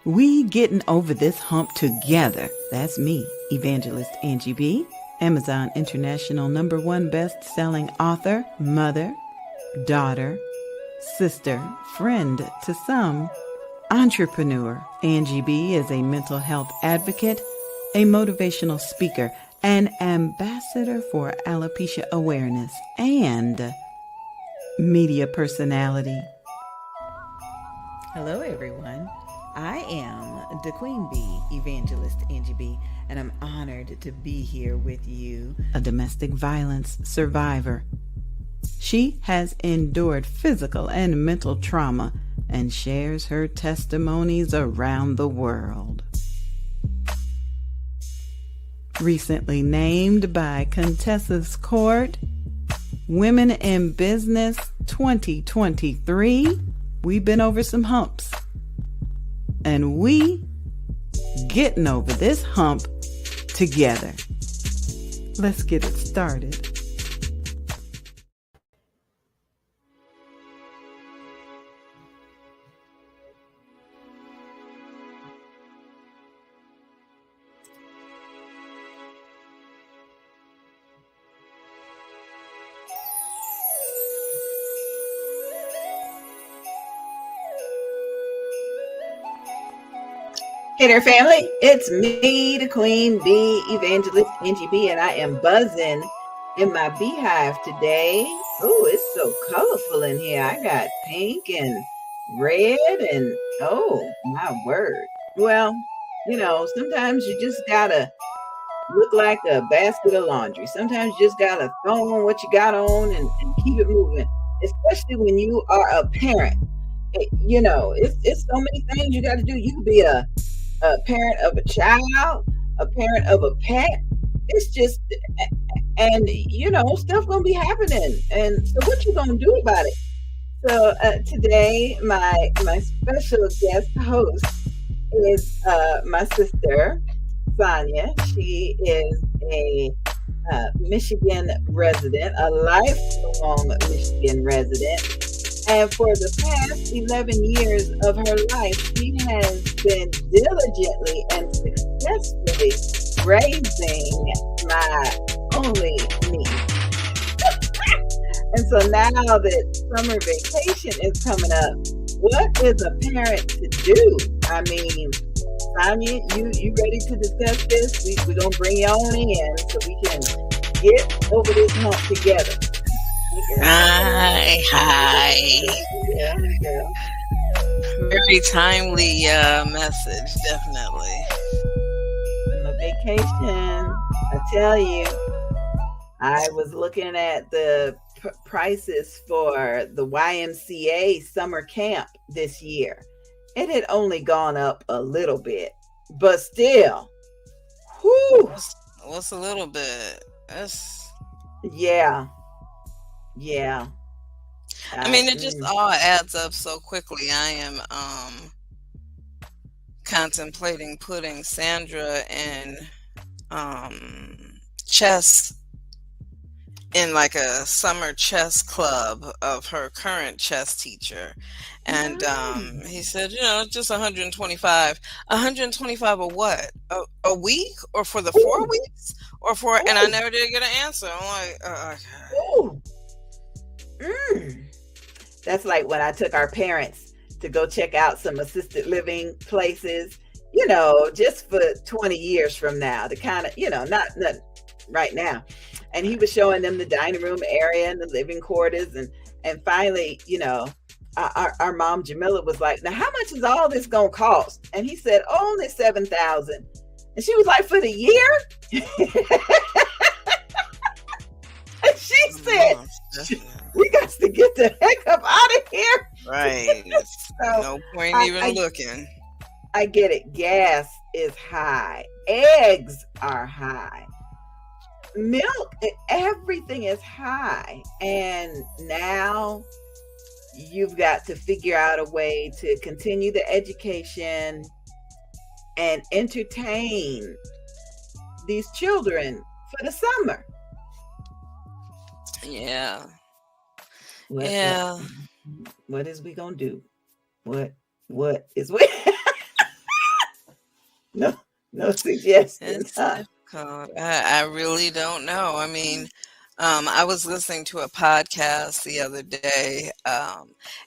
We getting over this hump together. That's me, Evangelist Angie B., Amazon International #1 best-selling author, mother, daughter, sister, friend to some, entrepreneur. Angie B. is a mental health advocate, a motivational speaker, an ambassador for alopecia awareness, and media personality. Hello, everyone. I am the Queen Bee, Evangelist Angie B., and I'm honored to be here with you, a domestic violence survivor. She has endured physical and mental trauma and shares her testimonies around the world. Recently named by Contessa's Court, Women in Business 2023, we've been over some humps. And we getting over this hump together. Let's get it started. Hey there, family. It's me, the Queen Bee, Evangelist Angie B, and I am buzzing in my beehive today. Oh, it's so colorful in here. I got pink and red and, oh, my word. Well, sometimes you just gotta look like a basket of laundry. Sometimes you just gotta throw on what you got on and keep it moving, especially when you are a parent. It's so many things you got to do. You could be a parent of a child, a parent of a pet. It's just, and stuff gonna be happening. And so, what you gonna do about it? So today, my special guest host is my sister Sonya. She is a Michigan resident, a lifelong Michigan resident. And for the past 11 years of her life, she has been diligently and successfully raising my only niece. And so now that summer vacation is coming up, what is a parent to do? I mean, Sonya, you ready to discuss this? We're going to bring you on in so we can get over this hump together. Hi. Yeah. Very timely message, definitely. On a vacation, I tell you, I was looking at the prices for the YMCA summer camp this year. It had only gone up a little bit, but still, whew. What's a little bit? Yeah. I mean, it just all adds up so quickly. I am contemplating putting Sandra in chess, in like a summer chess club of her current chess teacher. And he said, just 125. 125 of what? A week? Or for the 4 weeks? Or for, and I never did get an answer. I'm like, okay. That's like when I took our parents to go check out some assisted living places, just for 20 years from now, to kind of, not right now. And he was showing them the dining room area and the living quarters. And finally, our mom, Jamila, was like, now, how much is all this going to cost? And he said, only $7,000. And she was like, for the year? And she said, we got to get the heck up out of here. Right. So no point even looking. I get it. Gas is high. Eggs are high. Milk, everything is high. And now you've got to figure out a way to continue the education and entertain these children for the summer. Yeah. What is we gonna do? What is we? No, no suggestions, It's huh? difficult. I really don't know. I mean, I was listening to a podcast the other day,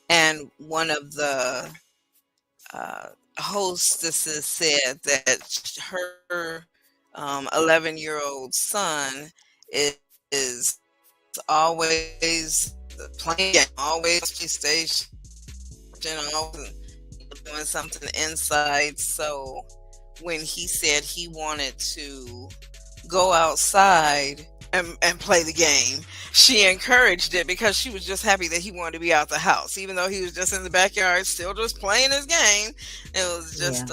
and one of the uh, hostesses said that her 11-year-old son is always playing, always PlayStation, always doing something inside. So when he said he wanted to go outside and play the game, she encouraged it because she was just happy that he wanted to be out the house, even though he was just in the backyard, still just playing his game. It was Yeah. just,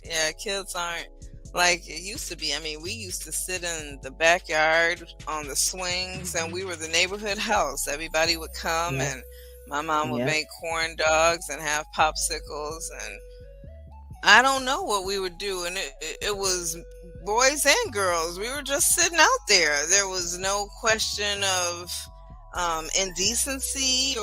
yeah, kids aren't like it used to be. I mean, we used to sit in the backyard on the swings, and we were the neighborhood house. Everybody would come, Yep. and my mom would Yep. make corn dogs and have popsicles, and I don't know what we would do, and it was boys and girls. We were just sitting out there. There was no question of indecency,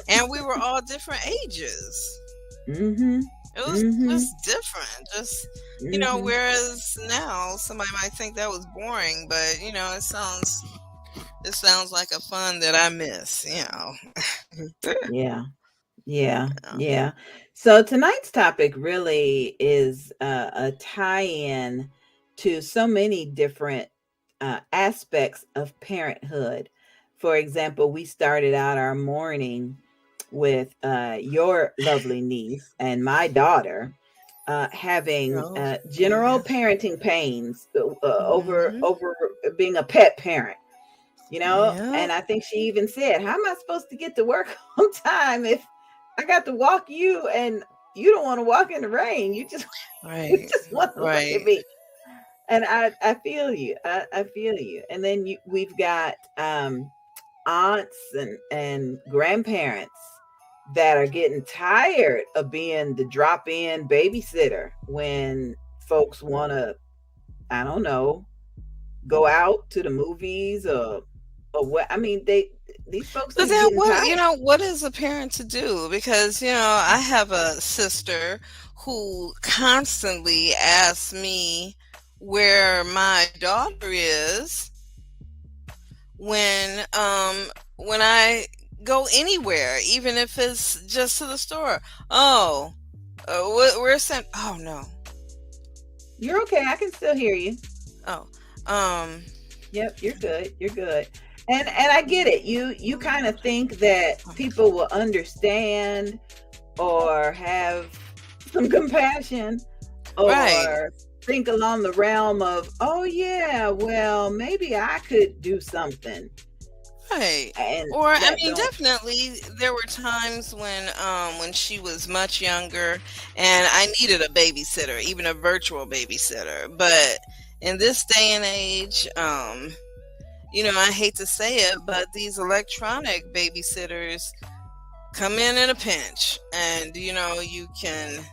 and we were all different ages. Mm-hmm. It was Mm-hmm. just different. Just Mm-hmm. whereas now somebody might think that was boring, but it sounds like a fun that I miss. Yeah. Yeah, Yeah. yeah. So tonight's topic really is a tie-in to so many different aspects of parenthood. For example, we started out our morning with your lovely niece and my daughter having Oh, general yeah. parenting pains over Hmm. being a pet parent. Yeah. And I think she even said, "How am I supposed to get to work on time if I got to walk you and you don't want to walk in the rain? You just you Right. just want to look at Right. me." And I feel you. I feel you. And then we've got aunts and grandparents that are getting tired of being the drop-in babysitter when folks want to, I don't know, go out to the movies or what. I mean, these folks But is then getting what, tired. what is a parent to do? Because, I have a sister who constantly asks me where my daughter is when I go anywhere, even if it's just to the store. Oh, we're sent. Oh no. You're okay. I can still hear you. Oh, um, Yep, you're good. You're good. And I get it. You kind of think that people will understand or have some compassion right. or think along the realm of, "Oh yeah, well, maybe I could do something." Right. And Or I that mean, don't definitely there were times when she was much younger and I needed a babysitter, even a virtual babysitter. But in this day and age, I hate to say it, but these electronic babysitters come in a pinch, and you can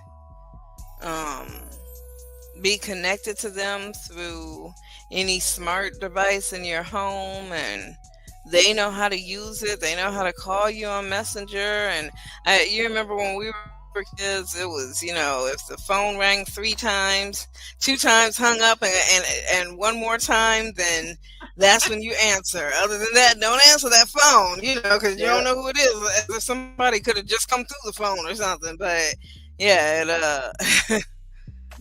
um be connected to them through any smart device in your home, and they know how to use it. They know how to call you on Messenger. And you remember when we were kids, it was, if the phone rang 3 times, 2 times hung up, and one more time, then that's when you answer. Other than that, don't answer that phone, because you don't yep, know who it is. As if somebody could have just come through the phone or something. But yeah,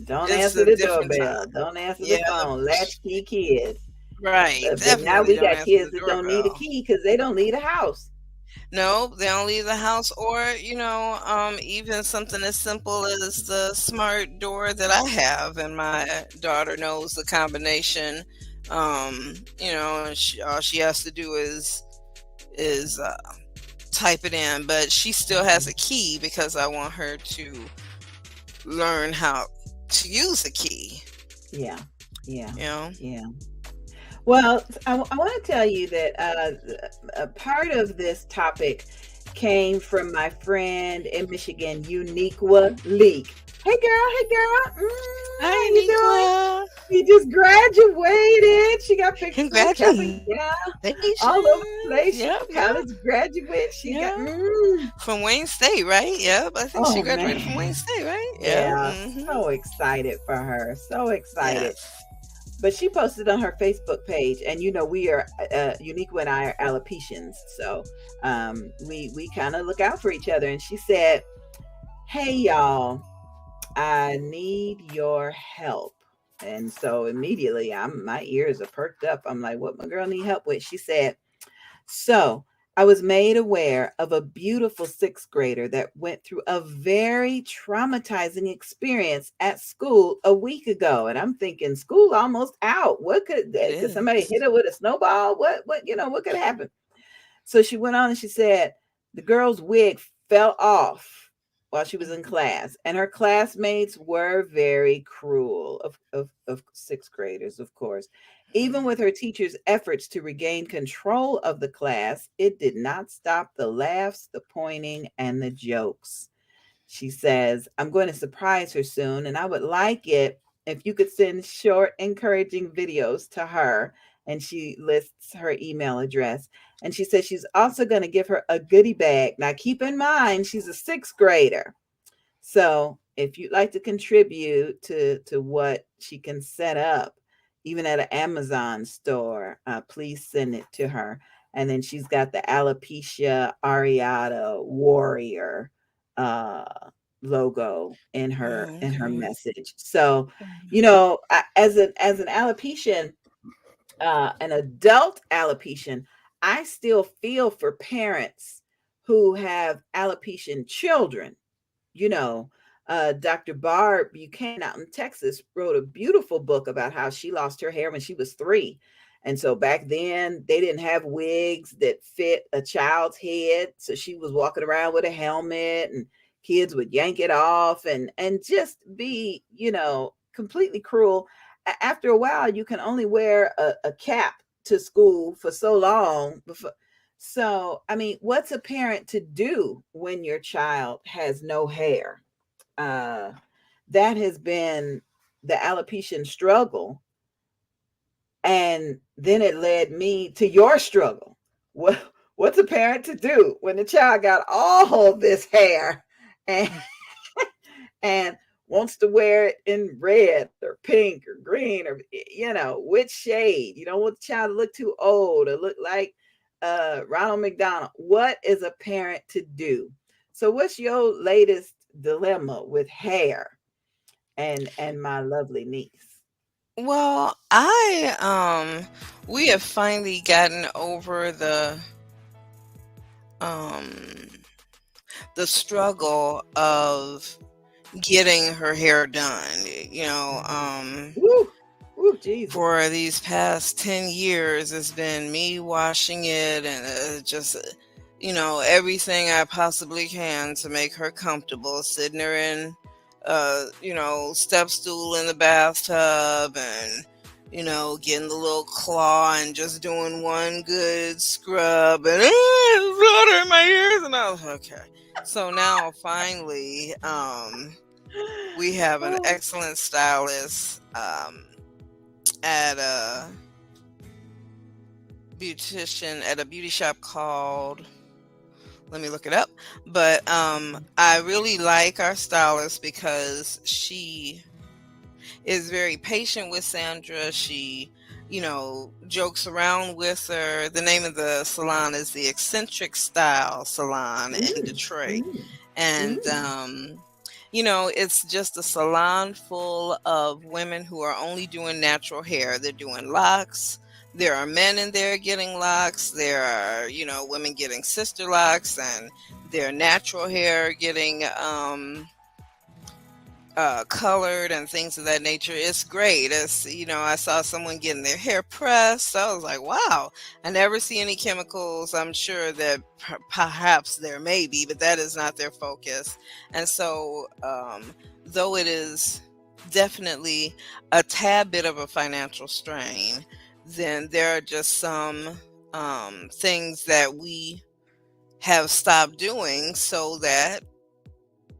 don't it's answer a the different doorbell. time. Don't answer the Yeah, phone. Latchkey kids. right. But now Definitely we don't got answer the kids that don't need a doorbell. key because they don't leave a house. No, they don't leave the house, or even something as simple as the smart door that I have, and my daughter knows the combination. And all she has to do is type it in, but she still has Mhm. a key because I want her to learn how to use a key. Yeah, yeah, You know. yeah. Well, I want to tell you that a part of this topic came from my friend in Michigan, Uniqua Leak. Hey girl, hey girl. Hi, How you doing? Aniqua. She just graduated. She got pictures, cap and gown, all over Congratulations. the place. She Yep, a yep, college graduate. She got yep. mm. From Wayne State, right? Yep. I think she Oh graduated from Wayne man. State, right? Yep. Yeah, Mm-hmm. so excited for her. So excited. Yes. But she posted on her Facebook page, and we are Uniqua and I are alopecians, so we kind of look out for each other. And she said, "Hey y'all, I need your help." And so immediately, my ears are perked up. I'm like, "What my girl need help with?" She said, "So I was made aware of a beautiful sixth grader that went through a very traumatizing experience at school a week ago." And I'm thinking, school almost out. What It could somebody is. hit her with a snowball? What could happen? So she went on and she said the girl's wig fell off while she was in class, and her classmates were very cruel of sixth graders, of course. Even with her teacher's efforts to regain control of the class, it did not stop the laughs, the pointing, and the jokes. She says, "I'm going to surprise her soon, and I would like it if you could send short, encouraging videos to her." And she lists her email address. And she says she's also going to give her a goodie bag. Now, keep in mind, she's a sixth grader. So if you'd like to contribute to what she can set up, even at an Amazon store, please send it to her. And then she's got the alopecia areata warrior uh, logo Oh, in her okay. message. So, as an alopecian, an adult alopecian, I still feel for parents who have alopecian children. you know, Dr. Barb Buchanan out in Texas wrote a beautiful book about how she lost her hair when she was 3. And so back then, they didn't have wigs that fit a child's head. So she was walking around with a helmet, and kids would yank it off and just be, completely cruel. After a while, you can only wear a cap to school for so long before. So, I mean, what's a parent to do when your child has no hair? Uh, that has been the alopecia struggle. And then it led me to your struggle. What's a parent to do when the child got all this hair and, and wants to wear it in red or pink or green or which shade? You don't want the child to look too old or look like Ronald McDonald. What is a parent to do? So what's your latest dilemma with hair and my lovely niece? Well, we have finally gotten over um the struggle of getting her hair done. Woo, woo, Jesus. For these past 10 years, it's been me washing it and everything I possibly can to make her comfortable, sitting her in, step stool in the bathtub and, getting the little claw and just doing one good scrub and water in my ears. And I was okay. So now finally, we have an Oh, excellent stylist at a at a beauty shop called, let me look it up. But I really like our stylist because she is very patient with Sandra. She, jokes around with her. The name of the salon is the Eccentric Style Salon in mm, Detroit. mm, And mm, it's just a salon full of women who are only doing natural hair. They're doing locks. There are men in there getting locks. There are, women getting sister locks, and their natural hair getting colored and things of that nature. It's great. I saw someone getting their hair pressed. So I was like, wow, I never see any chemicals. I'm sure that perhaps there may be, but that is not their focus. And so, though it is definitely a tad bit of a financial strain, then there are just some things that we have stopped doing so that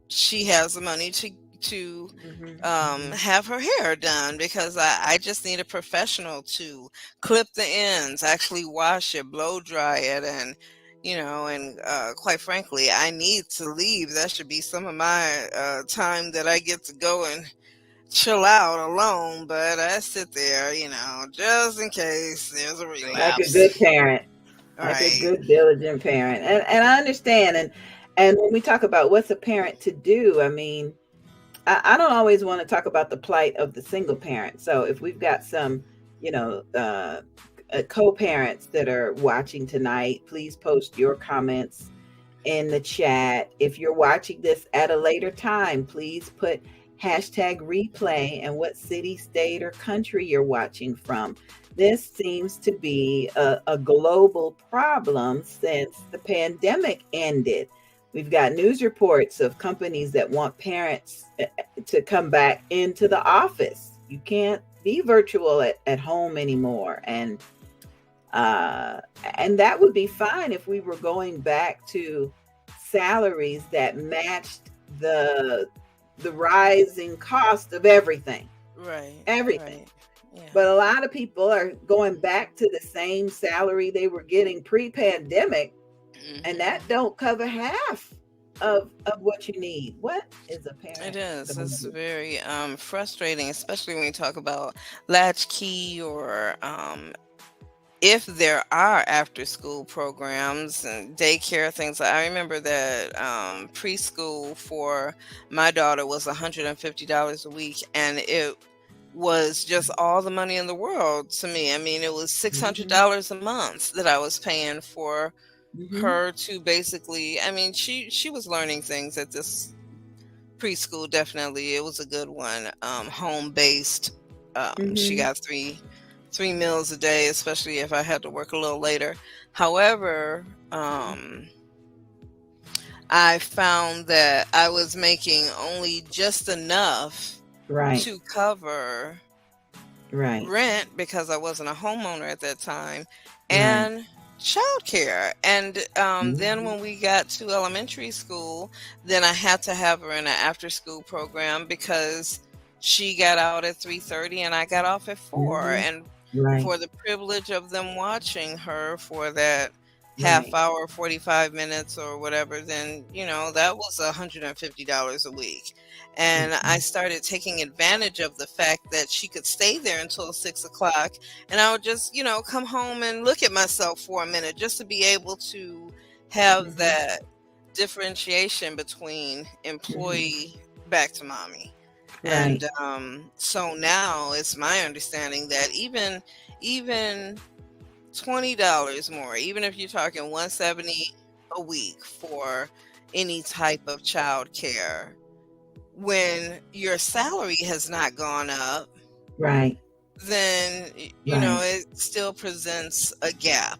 she has the money to to Mm-hmm. have her hair done, because I just need a professional to clip the ends, actually wash it, blow dry it, and quite frankly, I need to leave. That should be some of my time that I get to go and chill out alone, but I sit there, just in case there's a Like a good relapse. parent, like a Right, good diligent parent. And I understand. And when we talk about what's a parent to do, I mean, I don't always want to talk about the plight of the single parent. So if we've got some, you know, co-parents that are watching tonight, please post your comments in the chat. If you're watching this at a later time, please put hashtag replay and what city, state, or country you're watching from. This seems to be a global problem since the pandemic ended. We've got news reports of companies that want parents to come back into the office. You can't be virtual at home anymore. Uh, and that would be fine if we were going back to salaries that matched the rising cost of everything, right, everything. right. Yeah. But a lot of people are going back to the same salary they were getting pre-pandemic, and that Hmm. don't cover half of what you need. What is a It parent is. going to It's do? very frustrating, especially when you talk about latchkey, or if there are after school programs and daycare things. I remember that preschool for my daughter was $150 a week, and it was just all the money in the world to me. I mean, it was Hmm. $600 a month that I was paying for Hmm. her to basically. I mean, she was learning things at this preschool. Definitely, it was a good one. Home based. She Hmm. got three meals a day, especially if I had to work a little later. However, I found that I was making only just enough Right, to cover right, rent, because I wasn't a homeowner at that time, right. and childcare. And then Hmm. when we got to elementary school, then I had to have her in an after school program, because she got out at 3:30 and I got off at 4. Hmm. And Right, for the privilege of them watching her for that half right. hour, 45 minutes or whatever, then that was $150 a week. And I Mhm. started taking advantage of the fact that she could stay there until 6 o'clock. And I would just, come home and look at myself for a minute, just to be able to have Mhm. that differentiation between Mhm. employee back to mommy. Right. And so now it's my understanding that even $20 more, even if you're talking 170 a week for any type of child care, when your salary has not gone up, Right. then Right. it still presents a gap.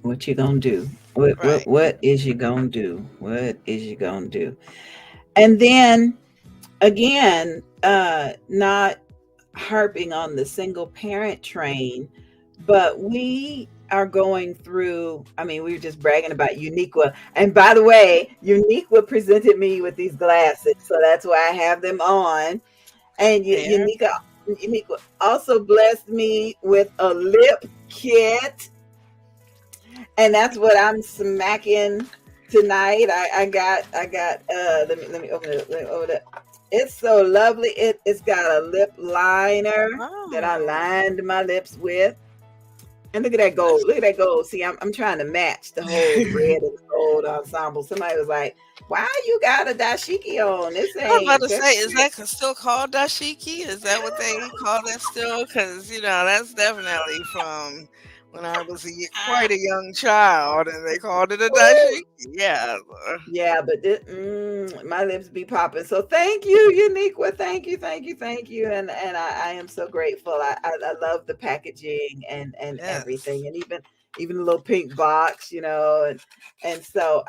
What you gonna do? What Right. what what is you gonna do? What is you gonna do? And then again, not harping on the single parent train, but we are going through, I mean, we were just bragging about Uniqua. And by the way, Uniqua presented me with these glasses, so that's why I have them on. And There. Uniqua also blessed me with a lip kit, and that's what I'm smacking tonight. I got let me open it. Let me open it. It's so lovely. It's got a lip liner that I Oh. lined my lips with. And look at that gold. Look at that gold. See, I'm trying to match the whole red and gold ensemble. Somebody was like, "Why you got a dashiki on? This I was about ain't to February." say, is that still called dashiki? Is that what they call that still? Because that's definitely from when I was quite a young child, and they called it a Ooh. dashiki. Yeah. Yeah, but my lips be popping. So thank you, Uniqua. Thank you, thank you, thank you. And I am so grateful. I love the packaging and Yes. everything, and even the little pink box, and so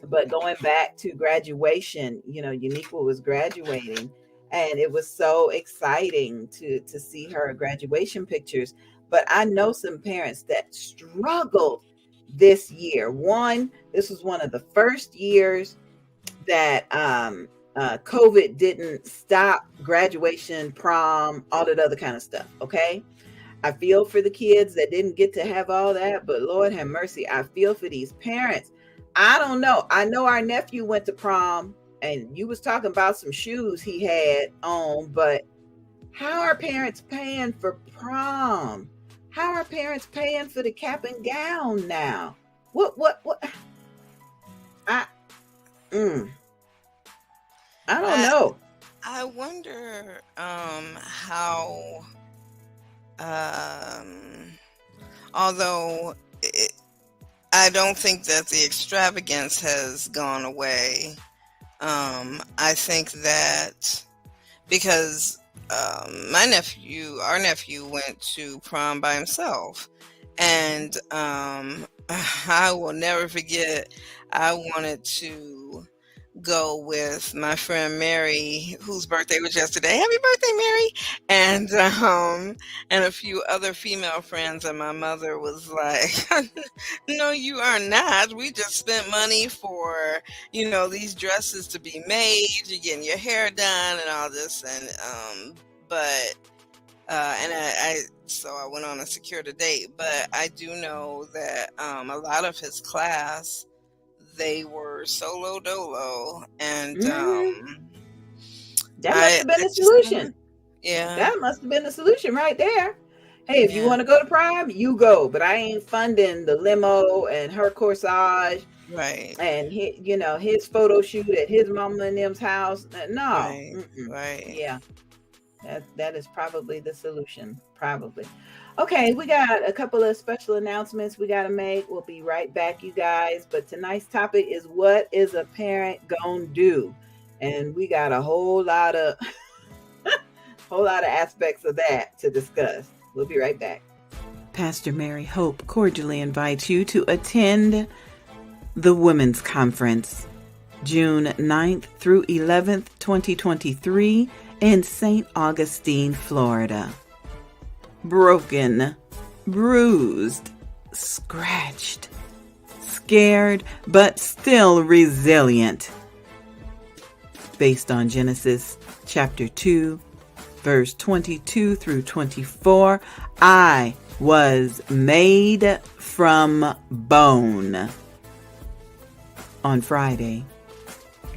but going back to graduation, Uniqua was graduating, and it was so exciting to see her graduation pictures. But I know some parents that struggled this year. This was one of the first years that COVID didn't stop graduation, prom, all that other kind of stuff. Okay. I feel for the kids that didn't get to have all that, but Lord have mercy, I feel for these parents. I don't know. I know our nephew went to prom and you was talking about some shoes he had on, but how are parents paying for prom? How are parents paying for the cap and gown now? What? I, mm, I don't I know. I wonder how um although I don't think that the extravagance has gone away. I think that because our nephew went to prom by himself, and I will never forget. I wanted to go with my friend Mary, whose birthday was yesterday. Happy birthday, Mary! And a few other female friends, and my mother was like, "No, you are not. We just spent money for these dresses to be made. You're getting your hair done and all this, but." And so I went on and secured a date, but I do know that a lot of his class, they were solo dolo, and Hmm. That must I have been I the just don't know. solution. Yeah, That must have been the solution right there. Hey, if you yeah, want to go to prom, you go, but I ain't funding the limo and her corsage right, and his photo shoot at his mama and them's house. No, right, mm-mm. right. Yeah, that is probably the solution. Probably. Okay, we got a couple of special announcements we got to make. We'll be right back, you guys. But tonight's topic is what is a parent gonna do, and we got a whole lot of aspects of that to discuss. We'll be right back. Pastor Mary Hope cordially invites you to attend the Women's Conference, June 9th through 11th, 2023, in St. Augustine, Florida. Broken, bruised, scratched, scared, but still resilient. Based on Genesis chapter 2, verse 22 through 24, I was made from bone. On Friday,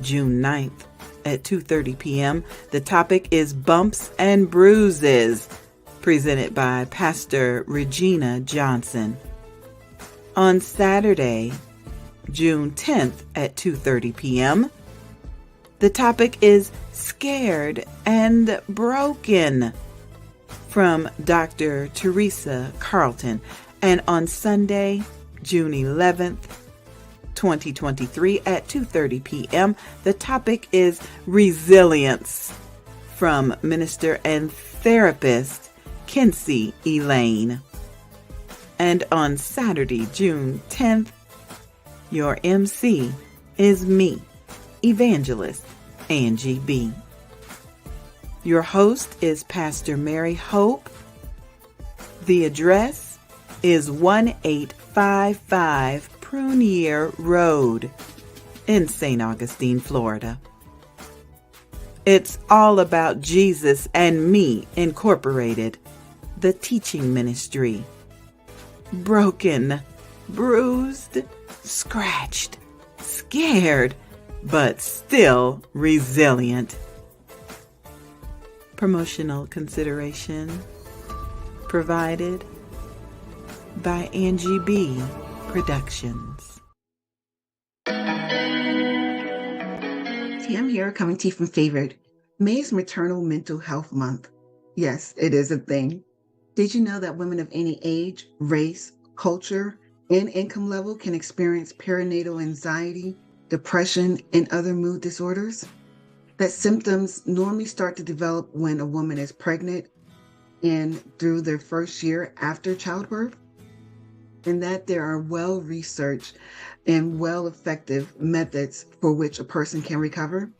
June 9th at 2:30 p.m., the topic is Bumps and Bruises, presented by Pastor Regina Johnson. On Saturday, June 10th at 2:30 p.m., the topic is Scared and Broken, from Dr. Teresa Carlton. And on Sunday, June 11th, 2023 at 2:30 p.m., the topic is Resilience, from minister and therapist Kinsey Elaine. And on Saturday, June 10th, your MC is me, Evangelist Angie B. Your host is Pastor Mary Hope. The address is 1855 Prunier Road in St. Augustine, Florida. It's all about Jesus and Me Incorporated, the teaching ministry. Broken, bruised, scratched, scared, but still resilient. Promotional consideration provided by Angie B. Productions. I'm here coming to you from Favored. May is Maternal Mental Health Month. Yes, it is a thing. Did you know that women of any age, race, culture, and income level can experience perinatal anxiety, depression, and other mood disorders? That symptoms normally start to develop when a woman is pregnant and through their first year after childbirth? And that there are well-researched and well-effective methods for which a person can recover?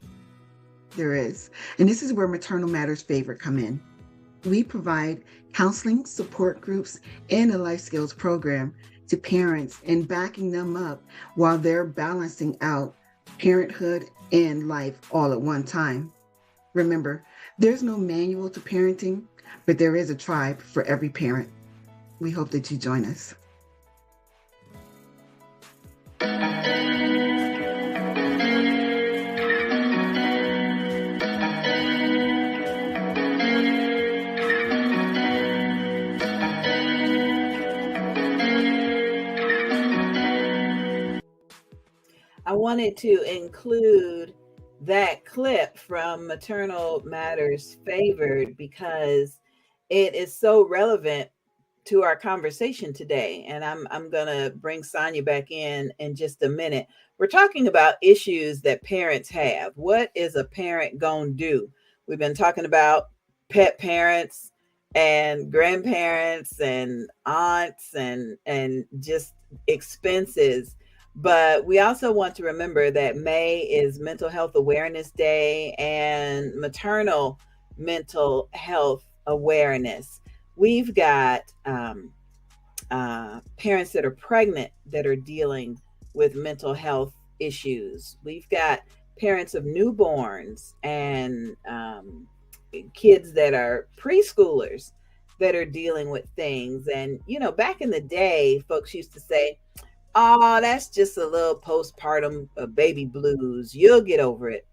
There is. And this is where Maternal Matters Favored come in. We provide counseling, support groups, and a life skills program to parents and backing them up while they're balancing out parenthood, and life all at one time. Remember, there's no manual to parenting, but there is a tribe for every parent. We hope that you join us. I wanted to include that clip from Maternal Matters Favored because it is so relevant to our conversation today. And I'm going to bring Sonya back in just a minute. We're talking about issues that parents have. What is a parent going to do? We've been talking about pet parents and grandparents and aunts and just expenses, but we also want to remember that May is Mental Health Awareness Day and Maternal Mental Health Awareness. We've got parents that are pregnant that are dealing with mental health issues. We've got parents of newborns and kids that are preschoolers that are dealing with things. And, back in the day, folks used to say, oh, that's just a little postpartum baby blues. You'll get over it.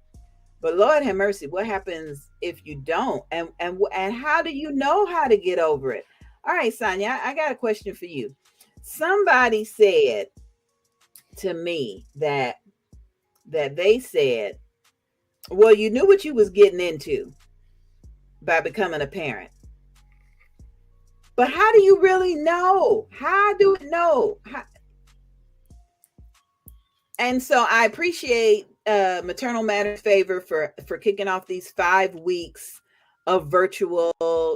But Lord have mercy, what happens if you don't? And how do you know how to get over it? All right, Sonya, I got a question for you. Somebody said to me that they said, well, you knew what you was getting into by becoming a parent. But how do you really know? How do it know? And so I appreciate Maternal Matters Favor for kicking off these 5 weeks of virtual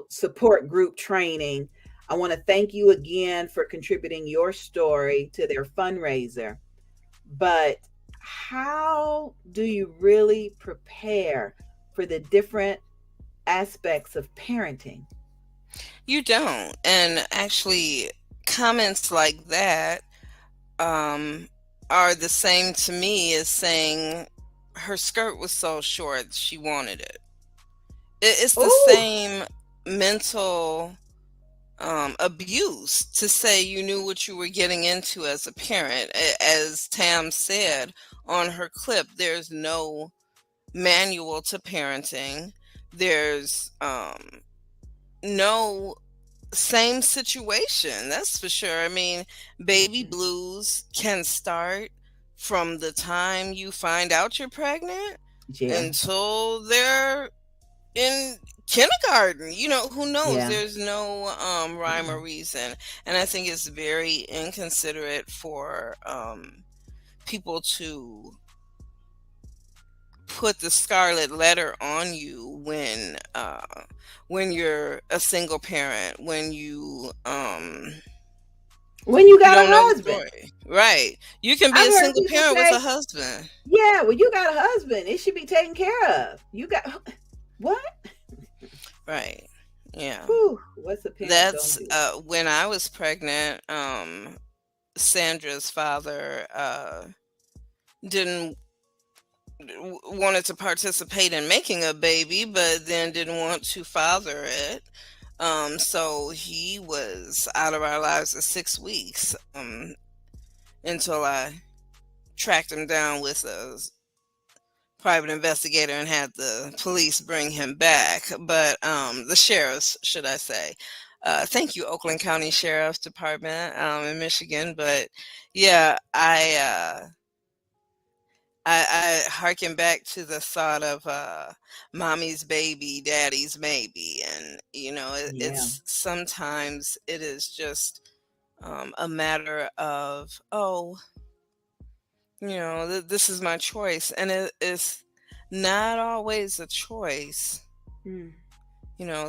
support group training. I want to thank you again for contributing your story to their fundraiser. But how do you really prepare for the different aspects of parenting? You don't. And actually, comments like that are the same to me as saying her skirt was so short she wanted it. It's the Oh, same mental abuse to say you knew what you were getting into as a parent. As Tam said on her clip, there's no manual to parenting. There's no same situation, that's for sure. I mean, baby blues can start from the time you find out you're pregnant yeah, until they're in kindergarten. Who knows? yeah. There's no rhyme or reason. And I think it's very inconsiderate for people to put the scarlet letter on you when you're a single parent, When you you got a don't know the husband. story. Right. You can be I've a heard single people parent with a say, husband. yeah, well, you got a husband. It should be taken care of. You got what? Right. Yeah. Whew, what's a parent gonna That's do? when I was pregnant, Sandra's father didn't wanted to participate in making a baby, but then didn't want to father it. So he was out of our lives for 6 weeks until I tracked him down with a private investigator and had the police bring him back. But the sheriffs, should I say. Thank you, Oakland County Sheriff's Department in Michigan. But yeah, I harken back to the thought of mommy's baby, daddy's maybe. And, Yeah. it's sometimes it is just a matter of, oh, this is my choice. And it is not always a choice. Mm.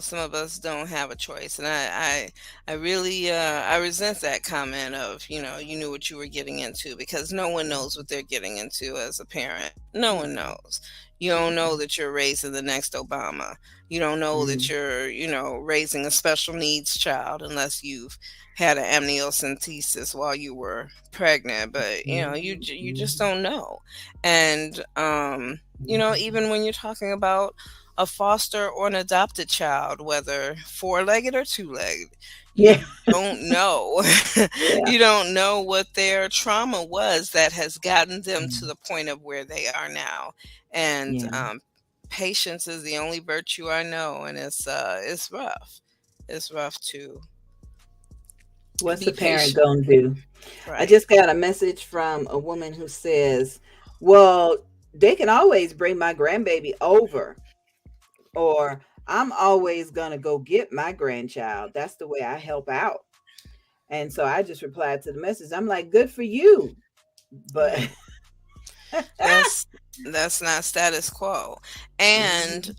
some of us don't have a choice. And I really, I resent that comment of, you knew what you were getting into, because no one knows what they're getting into as a parent. No one Mm-mm, knows. You don't know mm-mm, that you're raising the next Obama. You don't know that mm. you're, raising a special needs child unless you've had an amniocentesis while you were pregnant. But, Mhm, you just mhm. don't know. And, Mhm. even when you're talking about a foster or an adopted child, whether four-legged or two-legged, Yeah, you don't know. yeah, You don't know what their trauma was that has gotten them to mm, the point of where they are now. And yeah. patience is the only virtue I know, and it's rough. It's rough to What's be the parent patient. gonna do? I Right. just got a message from a woman who says, "Well, they can always bring my grandbaby over," or "I'm always gonna go get my grandchild. That's the way I help out." And so I just replied to the message. I'm like, "Good for you," but Right. That's that's not status quo. And Mhm.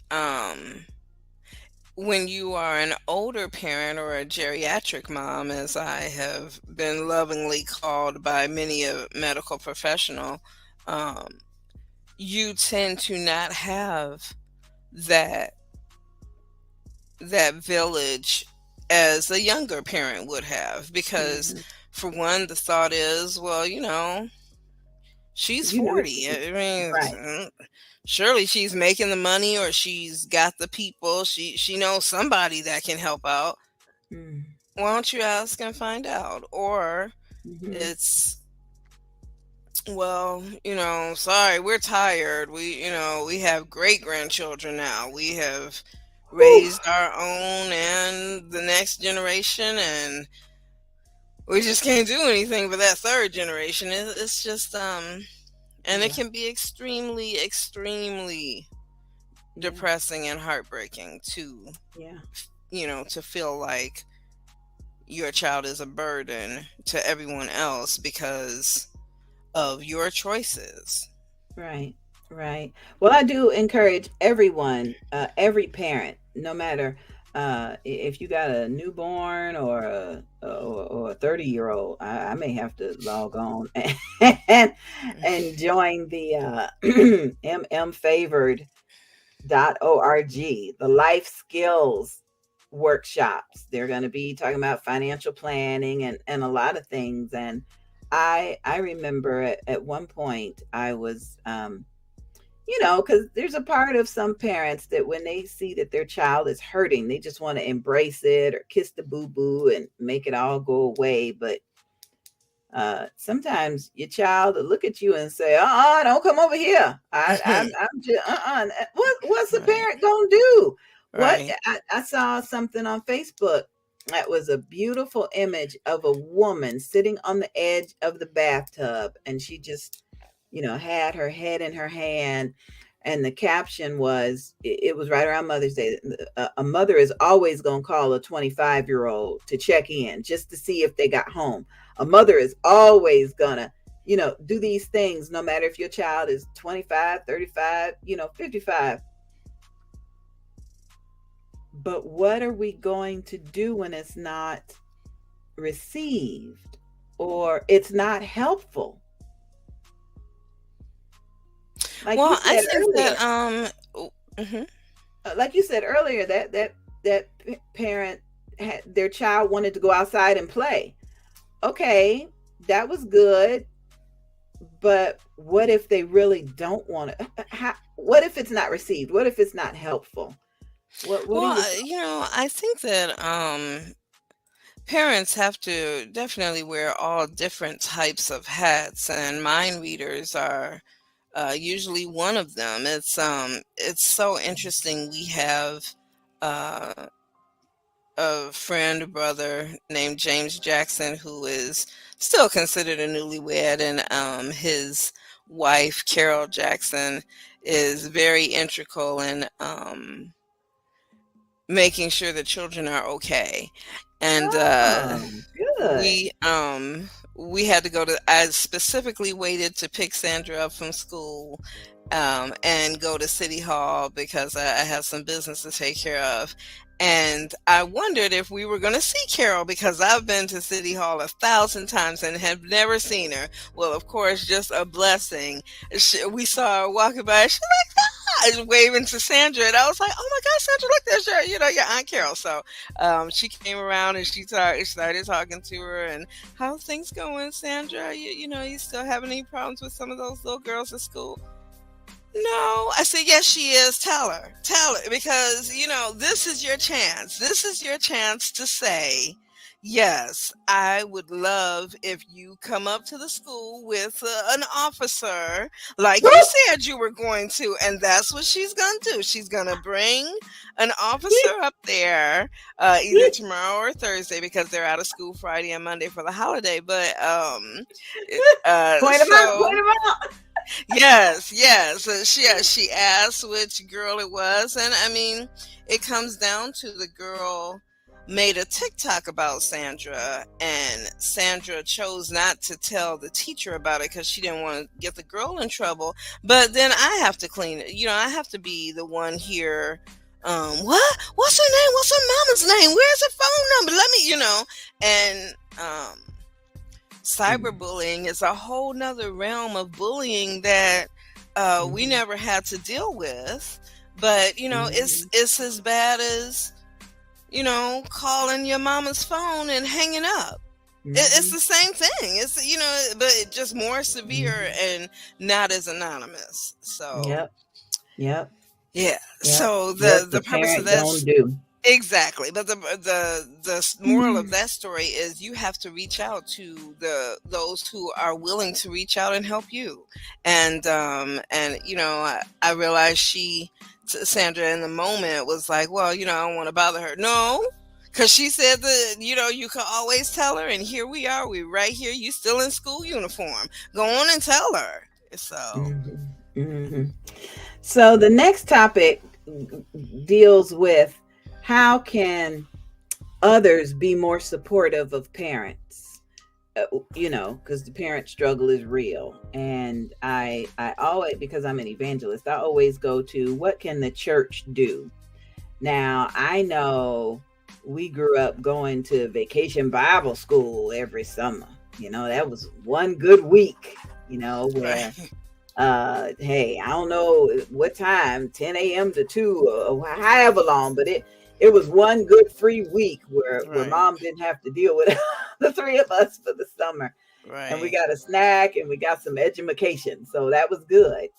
when you are an older parent, or a geriatric mom, as I have been lovingly called by many a medical professional, um, you tend to not have that that village as a younger parent would have, because Mhm. for one, the thought is, well, she's You know, 40. I mean, right. surely she's making the money, or she's got the people. She knows somebody that can help out. Mm. Why don't you ask and find out? Or Mhm. it's, well, sorry, we're tired. We have great grandchildren now. We have Whew. raised our own and the next generation, and we just can't do anything for that third generation. It's just, and it Yeah, can be extremely, extremely yeah, depressing and heartbreaking to, yeah. to feel like your child is a burden to everyone else because of your choices. Right, right. Well, I do encourage everyone, every parent, no matter if you got a newborn or a 30-year-old. I may have to log on and join the mmfavored.org, the life skills workshops. They're going to be talking about financial planning and a lot of things. And I remember at one point I was because there's a part of some parents that when they see that their child is hurting, they just want to embrace it or kiss the boo boo and make it all go away. But sometimes your child will look at you and say, don't come over here. I'm just, what's the Right. parent gonna do? What Right. I saw something on Facebook that was a beautiful image of a woman sitting on the edge of the bathtub, and she just, had her head in her hand. And the caption was, it was right around Mother's Day. A mother is always going to call a 25-year-old to check in just to see if they got home. A mother is always gonna, do these things no matter if your child is 25, 35, 55. But what are we going to do when it's not received or it's not helpful? Like you Well, I said think that earlier, mhm. that parent had their child wanted to go outside and play. Okay, that was good, but what if they really don't want to? What if it's not received? What if it's not helpful? What are Well, your thoughts? I think that parents have to definitely wear all different types of hats, and mind readers are usually one of them. It's so interesting. We have uh, a friend, brother named James Jackson, who is still considered a newlywed, and his wife, Carol Jackson, is very integral in making sure the children are okay. And Oh, good. we we had to go to, I specifically waited to pick Sandra up from school, and go to City Hall because I had some business to take care of. And I wondered if we were going to see Carol because I've been to City Hall 1,000 times and have never seen her. Well, of course, just a blessing. We saw her walking by. She's like, "Ah," waving to Sandra, and I was like, "Oh my God, Sandra, look, there's your Aunt Carol." So, she came around and she started talking to her, and how's things going, Sandra? You still having any problems with some of those little girls at school? No, I said, yes, she is. Tell her, because, this is your chance. This is your chance to say, yes, I would love if you come up to the school with an officer like you said you were going to. And that's what she's going to do. She's going to bring an officer up there either tomorrow or Thursday because they're out of school Friday and Monday for the holiday. But Point them out. Point them out. Yes. She asked which girl it was, and I mean, it comes down to the girl made a TikTok about Sandra, and Sandra chose not to tell the teacher about it because she didn't want to get the girl in trouble. But then I have to clean it. I have to be the one here. What? What's her name? What's her mama's name? Where's her phone number? Let me, and cyberbullying is a whole nother realm of bullying that we never had to deal with. But it's as bad as calling your mama's phone and hanging up. It's the same thing. It's but it just more severe and not as anonymous. So Yep. yeah. Yep. So the purpose of that don't do. Exactly, but the moral of that story is you have to reach out to those who are willing to reach out and help you, and I realized Sandra in the moment was like, well, I don't want to bother her. No, because she said that you can always tell her, and here we are, we right here. You still in school uniform. Go on and tell her. So, So the next topic deals with how can others be more supportive of parents? Because the parent struggle is real. And I always, because I'm an evangelist, I always go to what can the church do? Now, I know we grew up going to vacation Bible school every summer. That was one good week, where hey, I don't know what time, 10 a.m. to 2 or however long, but it was one good free week where mom didn't have to deal with the three of us for the summer. Right. And we got a snack and we got some education. So that was good.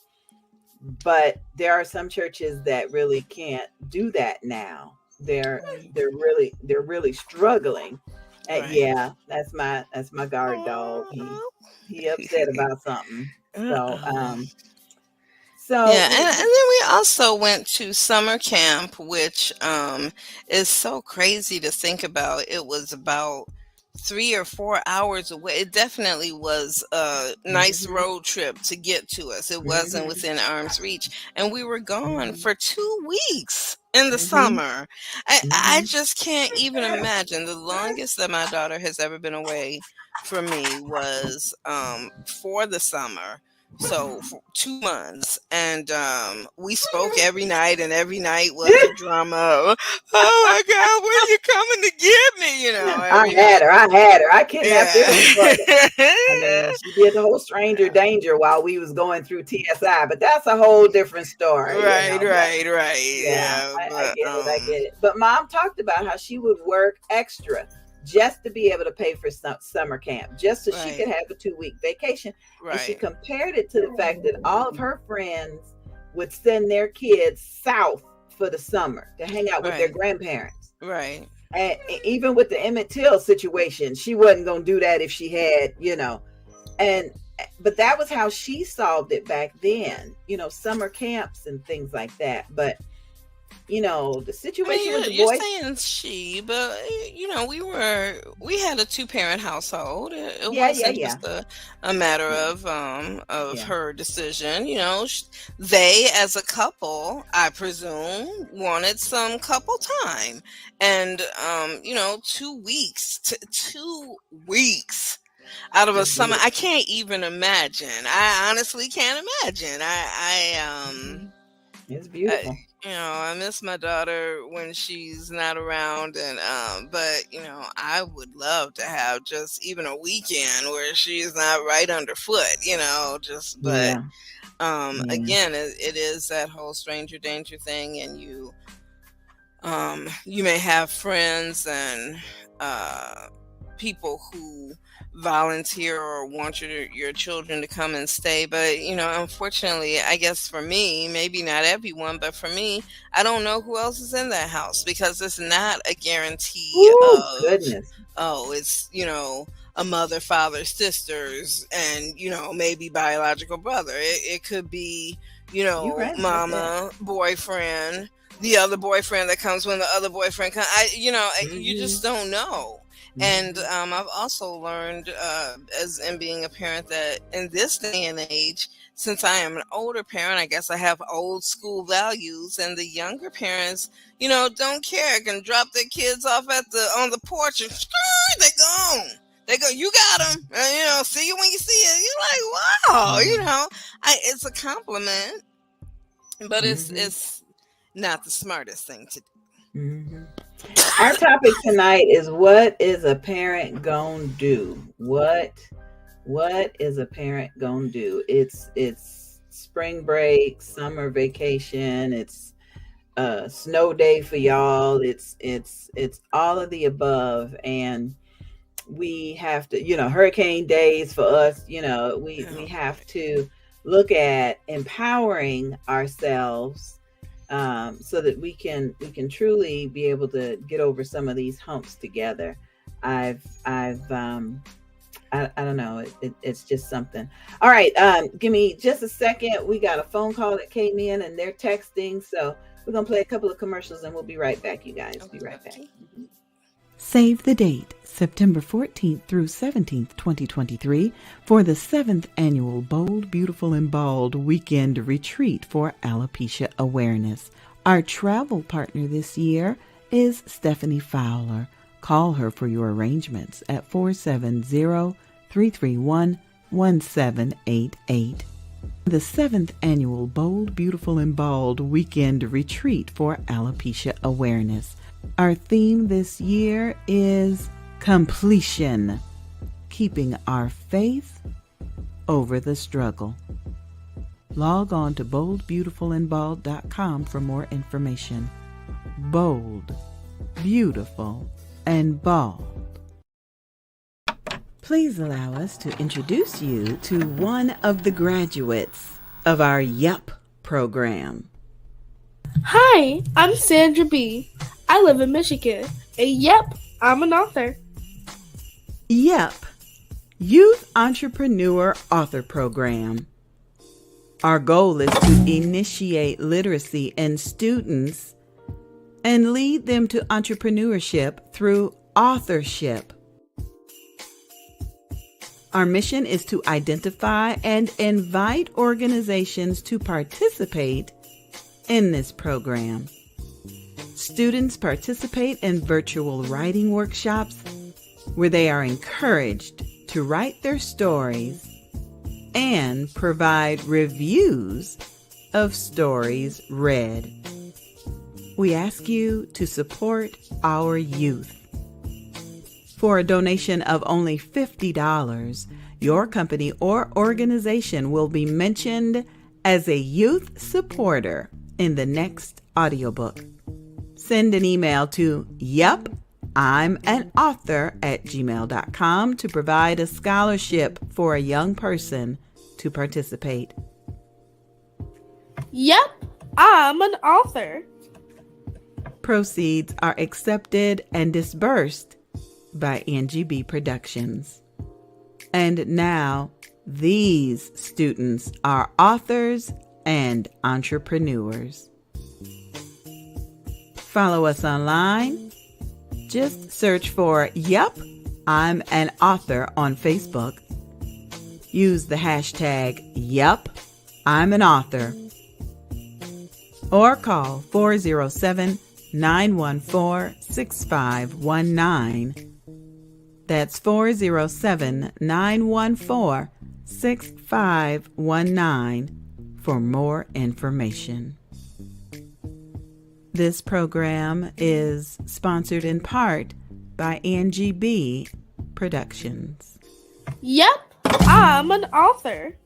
But there are some churches that really can't do that now. They're really struggling. Yeah, that's my guard dog. He upset about something. So yeah, and then we also went to summer camp, which is so crazy to think about. It was about 3 or 4 hours away. It definitely was a nice road trip to get to us. It wasn't within arm's reach, and we were gone for 2 weeks in the summer. I just can't even imagine. The longest that my daughter has ever been away from me was for the summer. So for 2 months, and we spoke every night, and every night was a drama. Oh my God, when you coming to get me? I had her. I kidnapped her. I mean, she did the whole stranger danger while we was going through TSI, but that's a whole different story. Right. Yeah, I get it. But mom talked about how she would work extra just to be able to pay for summer camp, just so she could have a 2-week vacation. And she compared it to the fact that all of her friends would send their kids south for the summer to hang out with their grandparents. Right. And even with the Emmett Till situation, she wasn't going to do that if she had, but that was how she solved it back then, summer camps and things like that. But the situation with the boys. You're saying she, but we had a 2-parent household. It wasn't just a matter of her decision. They as a couple, I presume, wanted some couple time, and 2 weeks. 2 weeks out of a Just summer. look. I can't even imagine. I honestly can't imagine. It's I beautiful. I miss my daughter when she's not around, and but I would love to have just even a weekend where she's not right underfoot. Just but Yeah. Yeah. again, it is that whole stranger danger thing, and you may have friends and uh, people who volunteer or want your children to come and stay, but unfortunately, I guess for me, maybe not everyone, but for me, I don't know who else is in that house, because it's not a guarantee Oh of, goodness. oh, it's a mother, father, sisters, and maybe biological brother. It could be You're right about that. mama, boyfriend, the other boyfriend that comes when the other boyfriend comes. You Hmm. just don't know. And Hmm. I've also learned, as in being a parent, that in this day and age, since I am an older parent, I guess I have old school values, and the younger parents, don't care, can drop their kids off on the porch, and they gone. They go, you got them, see you when you see it. You're like, wow, it's a compliment, but it's Hmm. it's not the smartest thing to do. Hmm. Our topic tonight is, what is a parent gonna do? What is a parent gonna do? It's spring break, summer vacation, it's a snow day for y'all. It's all of the above, and we have to, hurricane days for us. We Oh have boy. to look at empowering ourselves, so that we can truly be able to get over some of these humps together. I don't know. It's just something. All right. Give me just a second. We got a phone call that came in and they're texting. So we're going to play a couple of commercials and we'll be right back, you guys. Be Okie right back. dokie. Mhm. Save the date, September 14th through 17th, 2023, for the 7th annual Bold, Beautiful, and Bald Weekend Retreat for Alopecia Awareness. Our travel partner this year is Stephanie Fowler. Call her for your arrangements at 470-331-1788. The 7th annual Bold, Beautiful, and Bald Weekend Retreat for Alopecia Awareness. Our theme this year is completion, keeping our faith over the struggle. Log on to boldbeautifulandbald.com for more information. Bold, beautiful, and bald. Please allow us to introduce you to one of the graduates of our YUP program. Hi, I'm Sandra B. I live in Michigan. And yep, I'm an author. YUP, Youth Entrepreneur Author Program. Our goal is to initiate literacy in students and lead them to entrepreneurship through authorship. Our mission is to identify and invite organizations to participate in this program. Students participate in virtual writing workshops where they are encouraged to write their stories and provide reviews of stories read. We ask you to support our youth. For a donation of only $50, your company or organization will be mentioned as a youth supporter in the next audiobook. Send an email to yup!'I'm-an-author@gmail.com to provide a scholarship for a young person to participate. Yep, I'm an author. Proceeds are accepted and disbursed by NGB Productions. And now, these students are authors and entrepreneurs. Follow us online. Just search for Yup, I'm an Author on Facebook. Use the hashtag Yup, I'm an Author. Or call 407-914-6519. That's 407-914-6519 for more information. This program is sponsored in part by Angie B. Productions. Yep, I'm an author.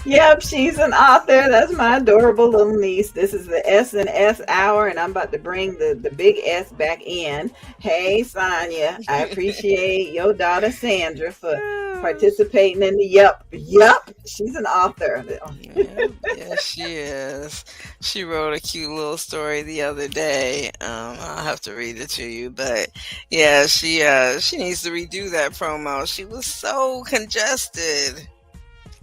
Yep, she's an author. That's my adorable little niece. This is the S&S hour, and I'm about to bring the big S back in. Hey, Sonya, I appreciate your daughter Sandra for participating in the Yup. She's an author. Yeah, she is. She wrote a cute little story the other day. I'll have to read it to you, but yeah, she needs to redo that promo. She was so congested.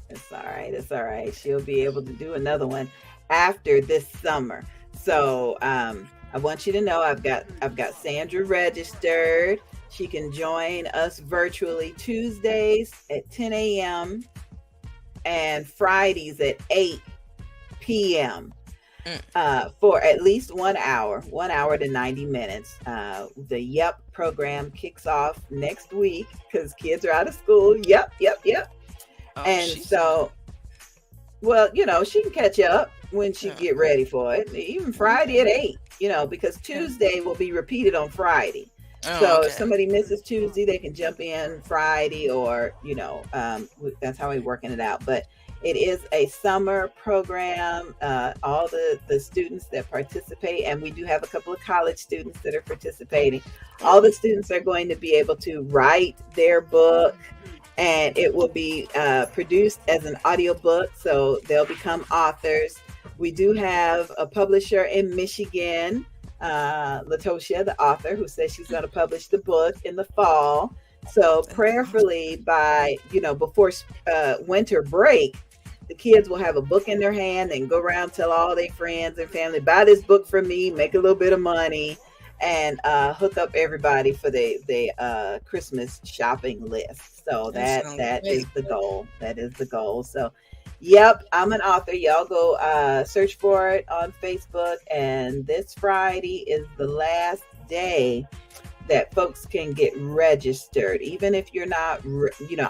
It's all right. It's all right. She'll be able to do another one after this summer. So I want you to know I've got Sandra registered. She can join us virtually Tuesdays at 10 a.m. and Fridays at 8 p.m. For at least 1 hour to 90 minutes. The Yup program kicks off next week because kids are out of school. Yup. Oh, And so, well, she can catch up when she get ready for it. Even Friday at 8, because Tuesday will be repeated on Friday. So if somebody misses Tuesday, they can jump in Friday or, that's how we're working it out. But it is a summer program. All the students that participate, and we do have a couple of college students that are participating. All the students are going to be able to write their book, and it will be produced as an audiobook, so they'll become authors. We do have a publisher in Michigan, Latoshia, the author, who says she's going to publish the book in the fall. So prayerfully by, before winter break, the kids will have a book in their hand and go around, tell all their friends and family, buy this book from me, make a little bit of money, and hook up everybody for the Christmas shopping list. So that is the goal. That is the goal. So, yep, I'm an author. Y'all go search for it on Facebook. And this Friday is the last day that folks can get registered. Even if you're not,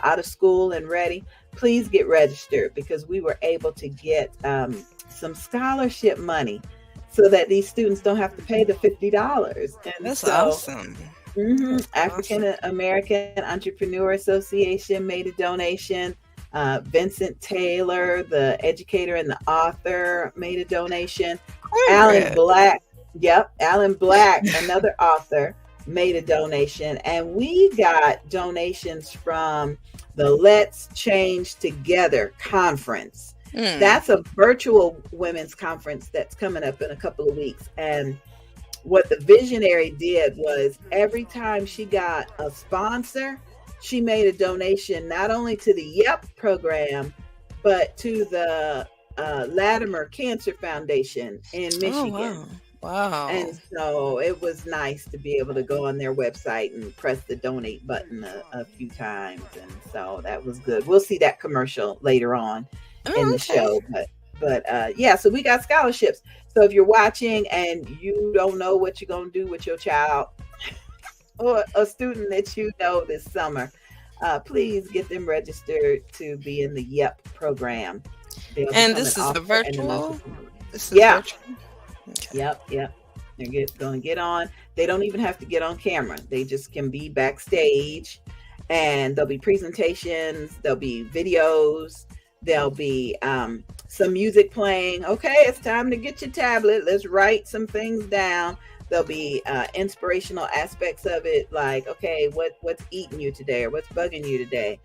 out of school and ready, please get registered, because we were able to get some scholarship money so that these students don't have to pay the $50. And that's awesome. African American Entrepreneur Association made a donation. Vincent Taylor, the educator and the author, made a donation. Alan Black, another author, made a donation. And we got donations from the Let's Change Together conference. That's a virtual women's conference that's coming up in a couple of weeks. And what the visionary did was, every time she got a sponsor, she made a donation not only to the Yup program, but to the Latimer Cancer Foundation in Michigan. Oh, wow. And so it was nice to be able to go on their website and press the donate button a few times. And so that was good. We'll see that commercial later on in the show. But so we got scholarships. So if you're watching and you don't know what you're going to do with your child or a student that this summer, please get them registered to be in the Yup program. And this is the virtual? Virtual? Okay. Yep. They're going to get on. They don't even have to get on camera. They just can be backstage, and there'll be presentations. There'll be videos. There'll be some music playing. Okay, it's time to get your tablet. Let's write some things down. There'll be inspirational aspects of it, like, okay, what's eating you today, or what's bugging you today.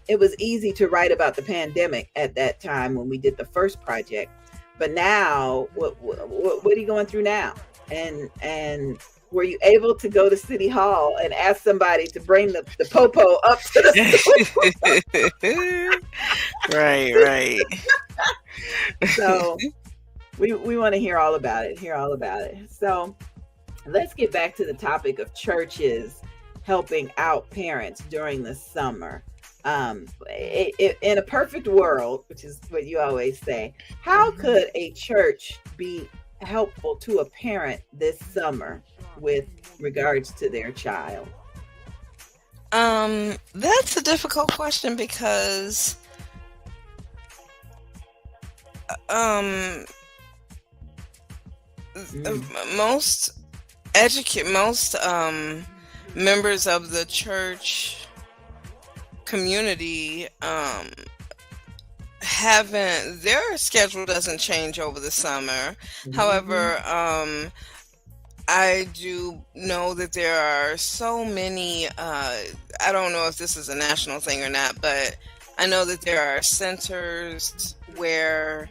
It was easy to write about the pandemic at that time when we did the first project, but now, what are you going through now? And were you able to go to City Hall and ask somebody to bring the popo up to the Right. So we want to hear all about it. So let's get back to the topic of churches helping out parents during the summer. In a perfect world, which is what you always say, how could a church be helpful to a parent this summer? with regards to their child? That's a difficult question because um Mm, most most members of the church community haven't their schedule doesn't change over the summer. mhm. However, I do know that there are so many I don't know if this is a national thing or not, but I know that there are centers where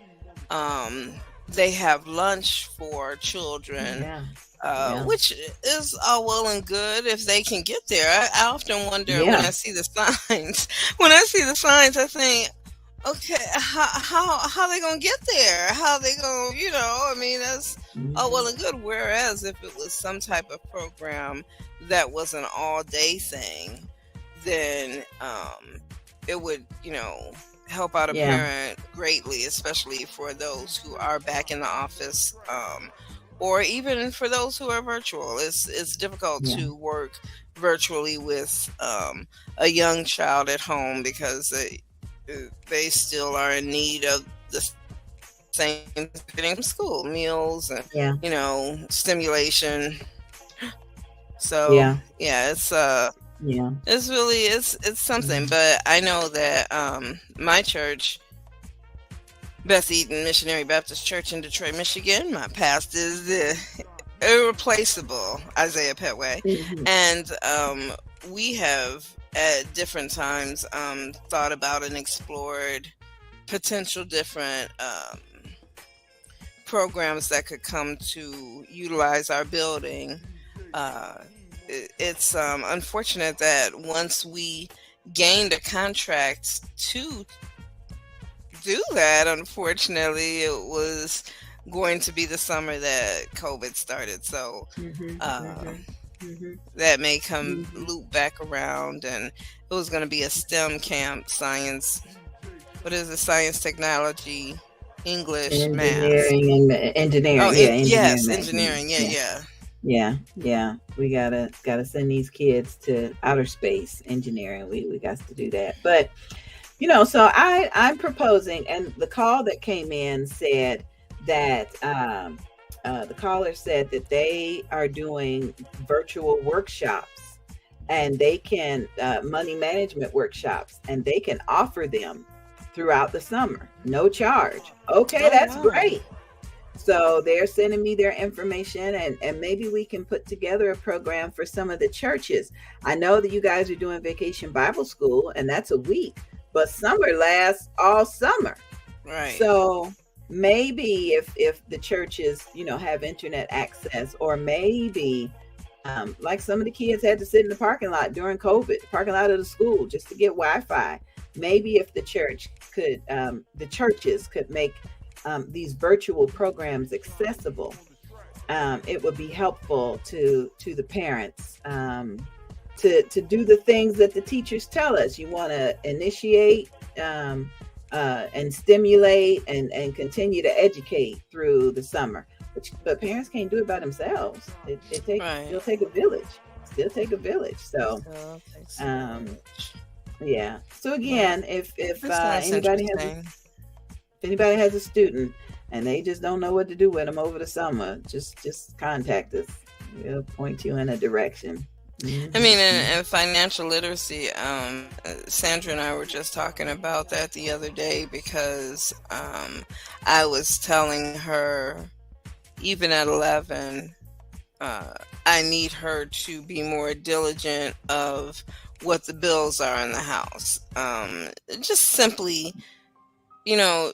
um they have lunch for children, Yeah, yeah, which is all well and good if they can get there. I often wonder when yeah. I see the signs. When I see the signs, I think, okay, how they gonna get there? How they gonna, I mean, that's all well Mhm. and good. Whereas if it was some type of program that was an all day thing, then it would, help out a Yeah, parent greatly, especially for those who are back in the office, or even for those who are virtual. It's difficult yeah, to work virtually with a young child at home because they still are in need of the same things getting from school, meals and yeah, stimulation. So yeah, yeah, yeah. it's really it's something. Mhm. But I know that my church, Beth Eden Missionary Baptist Church in Detroit, Michigan, my pastor is the irreplaceable Isaiah Petway, Mhm. and we have at different times thought about and explored potential different programs that could come to utilize our building. Uh, it's unfortunate that once we gained a contract to do that, unfortunately, it was going to be the summer that COVID started. So Mhm. uh, Mhm. Mhm. that may come Mhm. loop back around, and it was going to be a STEM camp, science. What is it? Science, technology, English, math. Engineering and Oh, engineering. Yeah, engineering. yes, engineering. Yeah, Yeah, yeah. yeah, yeah. We gotta send these kids to outer space engineering. We got to do that. But so I'm proposing, and the call that came in said that the caller said that they are doing virtual workshops, and they can money management workshops, and they can offer them throughout the summer, no charge. Okay, Oh, that's wow. great. So they're sending me their information, and maybe we can put together a program for some of the churches. I know that you guys are doing Vacation Bible School, and that's a week, but summer lasts all summer. Right. So maybe if the churches, have internet access, or maybe like some of the kids had to sit in the parking lot during COVID, the parking lot of the school, just to get Wi-Fi. Maybe if the churches could make these virtual programs accessible, it would be helpful to the parents, to do the things that the teachers tell us. You want to initiate, and stimulate, and continue to educate through the summer. But parents can't do it by themselves. Right. It'll take a village. Still take a village. So So takes a um, village. yeah. So Well, again, if this sounds interesting. anybody has a student and they just don't know what to do with them over the summer, just contact us. We'll point you in a direction. I mean, Hmm. in financial literacy, Sandra and I were just talking about that the other day because I was telling her, even at 11, uh, I need her to be more diligent of what the bills are in the house. Just simply, you know,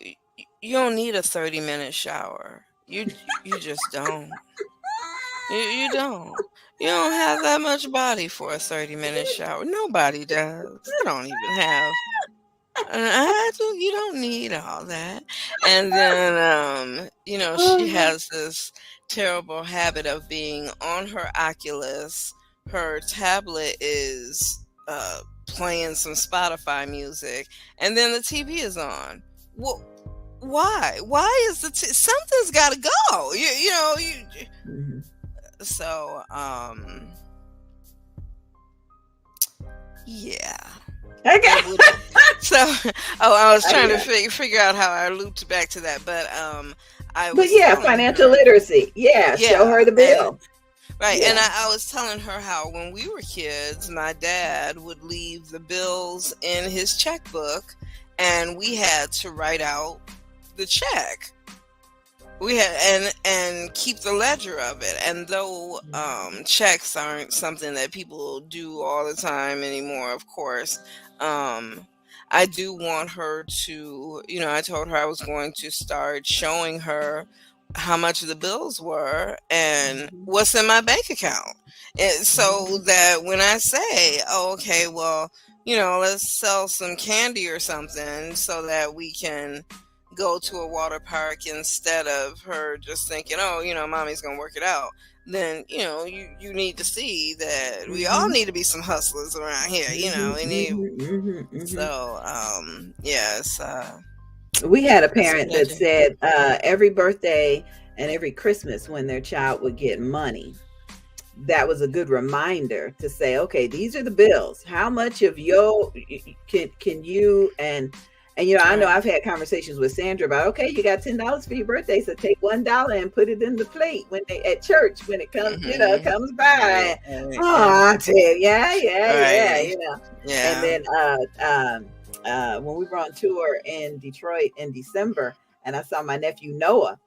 you don't need a 30-minute shower. You just don't. You don't. You don't have that much body for a 30-minute shower. Nobody does. I don't even have. You don't need all that. And then, she has this terrible habit of being on her Oculus. Her tablet is playing some Spotify music, and then the TV is on. Well, why? Why is something's got to go? Hmm. So, yeah. Okay. So, I was I trying to got figure out how I looped back to that, but I But was yeah, telling financial her, literacy. Yeah, show her yeah, the and bill. right, and Yeah. I was telling her how when we were kids, my dad would leave the bills in his checkbook, and we had to write out the check. We had and keep the ledger of it. And though checks aren't something that people do all the time anymore, of course, um, I do want her to, I told her I was going to start showing her how much the bills were and Mhm. what's in my bank account. And so Mhm. that when I say, oh, okay, well, let's sell some candy or something so that we can go to a water park instead of her just thinking, oh, mommy's gonna work it out. Then you need to see that we all Mhm. need to be some hustlers around here. Mhm. We need. Mhm. Mhm. Mhm. So yes, We had a that's a parent that pleasure. said every birthday and every Christmas when their child would get money, that was a good reminder to say, okay, these are the bills. How much of your can you and I know Right. I've had conversations with Sandra about, okay, you got $10 for your birthday, so take $1 and put it in the plate when they at church when it comes, Mm-hmm. comes by. Yeah. Oh, I tell you, yeah, Right. And Yeah. then when we were on tour in Detroit in December, and I saw my nephew Noah,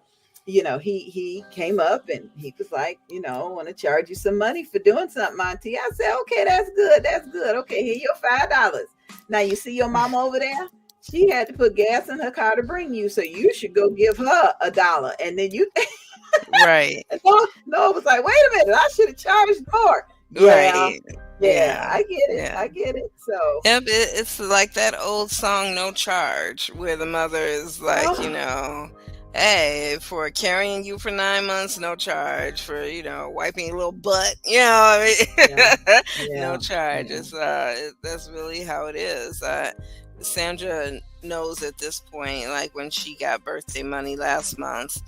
he came up and he was like, I want to charge you some money for doing something, Auntie. I said, okay, that's good. That's good. Okay, here your $5. Now you see your mama over there? She had to put gas in her car to bring you. So you should go give her $1. And then you Right. and no, it was like, wait a minute, I should have charged more. Yeah, Right. yeah, Yeah. I get it. Yeah. I get it. So Yep, it's like that old song "No Charge," where the mother is like, oh, hey, for carrying you for 9 months, no charge. For wiping your little butt, I yeah, mean, no yeah, charge. yeah. It's that's really how it is. Sandra knows at this point, like when she got birthday money last month,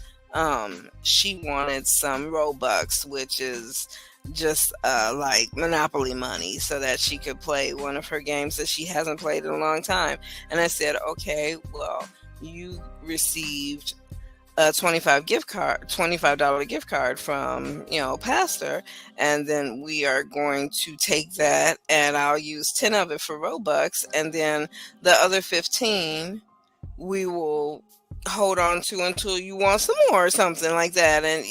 she wanted some Robux, which is just like Monopoly money, so that she could play one of her games that she hasn't played in a long time. And I said, okay, well, you received a $25 gift card from pastor, and then we are going to take that and I'll use 10 of it for Robux, and then the other 15 we will hold on to until you want some more or something like that. And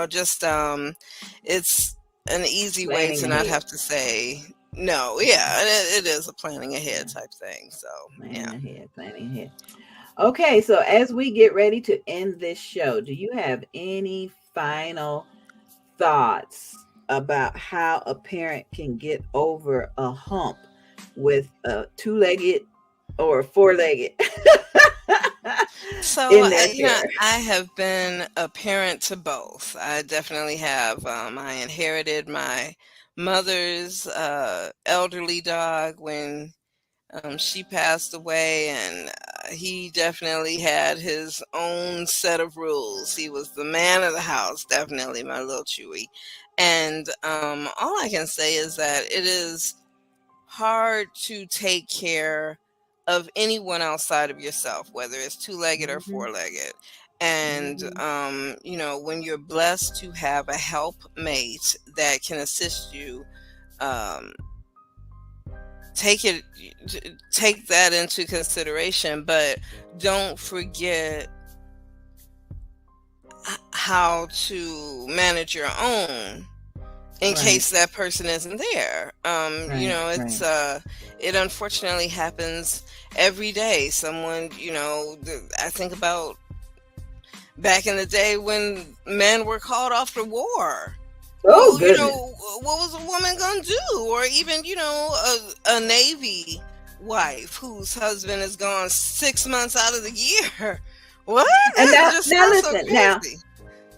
just it's an easy way Planning to not ahead. have to say no. Yeah, and it is a planning ahead Yeah, type thing. So planning yeah. ahead, planning ahead. Okay, so as we get ready to end this show, do you have any final thoughts about how a parent can get over a hump with a two-legged or a four-legged So in their care? I have been a parent to both. I definitely have. I inherited my mother's elderly dog when she passed away, and he definitely had his own set of rules. He was the man of the house, definitely, my little Chewy. And all I can say is that it is hard to take care of anyone outside of yourself, whether it's two-legged or Mhm, four-legged. And mhm. when you're blessed to have a helpmate that can assist you, um, take it take that into consideration, but don't forget how to manage your own in Right, case that person isn't there. right, It's right. it unfortunately happens every day. Someone, I think about back in the day when men were called off to war. Oh, Well, goodness. what was a woman gonna do? Or even, a Navy wife whose husband is gone 6 months out of the year. What? And That now, just now sounds so listen, now, crazy.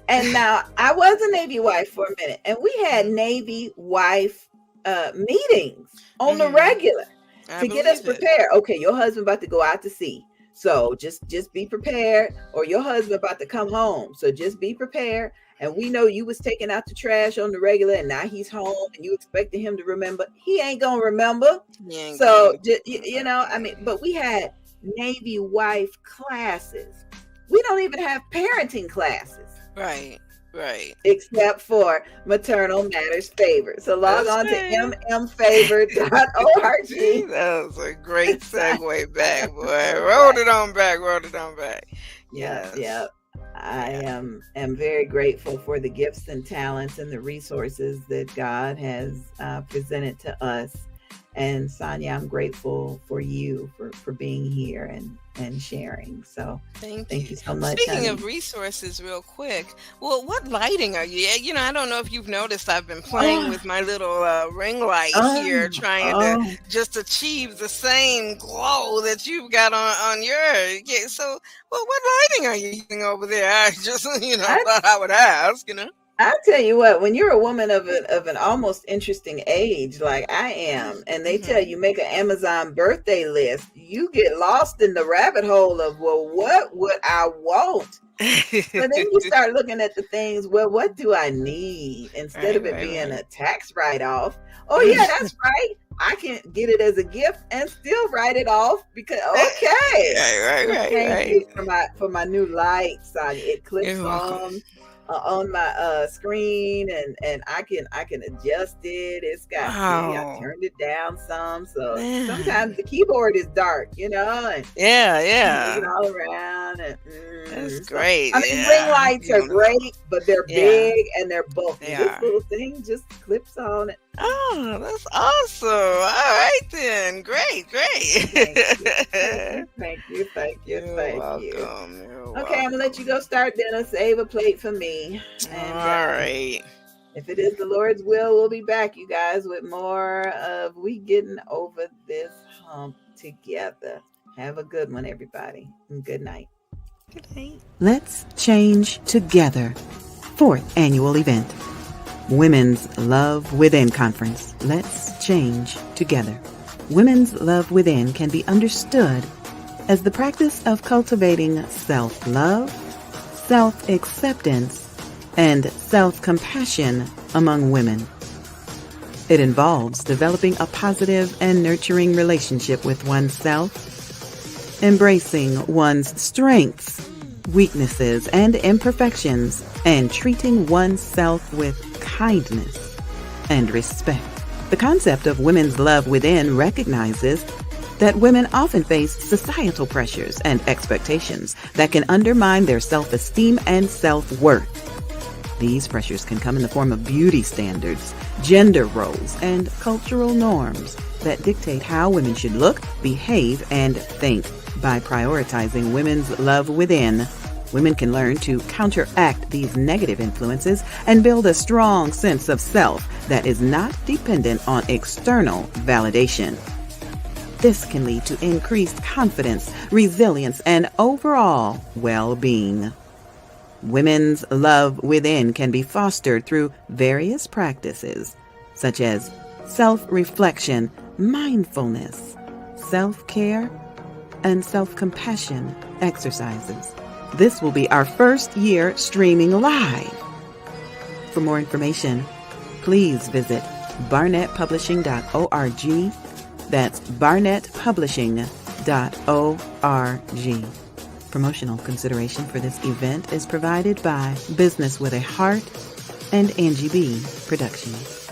and now I was a Navy wife for a minute, and we had Navy wife meetings on the Mm-hmm. regular I to get us believe it. prepared. Okay, your husband about to go out to sea. So just be prepared, or your husband about to come home. So just be prepared. And we know you was taking out the trash on the regular, and now he's home, and you expected him to remember. He ain't gonna remember. You ain't So gonna- you know, I mean, but we had Navy wife classes. We don't even have parenting classes, Right. except for Maternal Matters Favor. So log That's on right. to mmfavor.org. That was a great segue back, boy. Rolled it on back. Yeah, Yes. yeah. I am very grateful for the gifts and talents and the resources that God has presented to us. And Sonya, I'm grateful for you for being here and sharing. So Thank you so much. Speaking honey. of resources, real quick, well, what lighting are you? You know, I don't know if you've noticed. I've been playing with my little ring light here, trying to just achieve the same glow that you've got on your. Yeah, so, well, what lighting are you using over there? I just, thought I would ask. I'll tell you what, when you're a woman of an almost interesting age like I am, and they tell you make an Amazon birthday list, you get lost in the rabbit hole of, well, what would I want? But then you start looking at the things, well, what do I need? Instead of it being a tax write-off. Oh yeah, that's right. I can get it as a gift and still write it off because Right. Thank you for my new light, Sonya. It clicks on my screen, and I can adjust it. It's got I turned it down some, so sometimes the keyboard is dark, and move it all around. And that's great. I mean, ring lights are great, but they're big and they're bulky. This little thing just clips on it. Oh, that's awesome. All right then. Great. Thank you. You're welcome. Okay, I'm gonna let you go start dinner. Save a plate for me. And, all right. If it is the Lord's will, we'll be back, you guys, with more of We Getting Over This Hump Together. Have a good one, everybody, and good night. Good night. Let's Change Together. 4th annual event. Women's Love Within Conference. Let's change together. Women's Love Within can be understood as the practice of cultivating self-love, self-acceptance, and self-compassion among women. It involves developing a positive and nurturing relationship with oneself, embracing one's strengths, weaknesses, and imperfections, and treating oneself with kindness and respect. The concept of women's love within recognizes that women often face societal pressures and expectations that can undermine their self-esteem and self-worth. These pressures can come in the form of beauty standards, gender roles, and cultural norms that dictate how women should look, behave, and think. By prioritizing women's love within, women can learn to counteract these negative influences and build a strong sense of self that is not dependent on external validation. This can lead to increased confidence, resilience, and overall well-being. Women's love within can be fostered through various practices, such as self-reflection, mindfulness, self-care, and self-compassion exercises. This will be our first year streaming live. For more information, please visit barnettpublishing.org. That's barnettpublishing.org. Promotional consideration for this event is provided by Business with a Heart and Angie B. Productions.